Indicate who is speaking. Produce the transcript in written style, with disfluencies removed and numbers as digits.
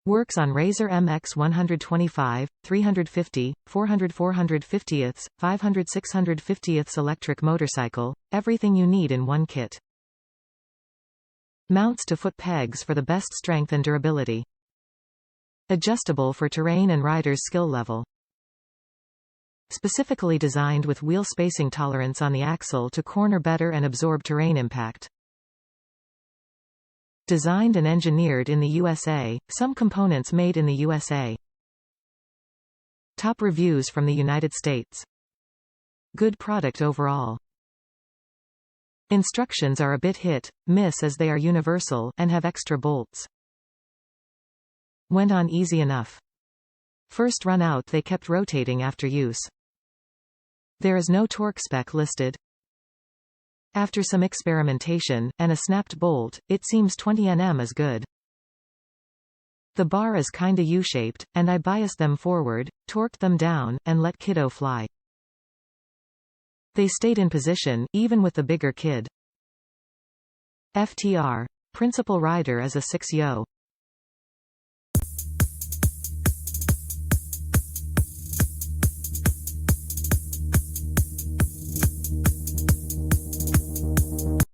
Speaker 1: Works on Razor MX125, 350, 400 450ths, 500 650ths electric motorcycle, everything you need in one kit. Mounts to foot pegs for the best strength and durability. Adjustable for terrain and rider's skill level. Specifically designed with wheel spacing tolerance on the axle to corner better and absorb terrain impact. Designed and engineered in the USA, some components made in the USA. Top reviews from the United States. Good product overall. Instructions are a bit hit-miss as they are universal, and have extra bolts. Went on easy enough. First run out they kept rotating after use. There is no torque spec listed. After some experimentation, and a snapped bolt, it seems 20 Nm is good. The bar is kinda U-shaped, and I biased them forward, torqued them down, and let kiddo fly. They stayed in position, even with the bigger kid. FTR. Principal rider is a 6-yo.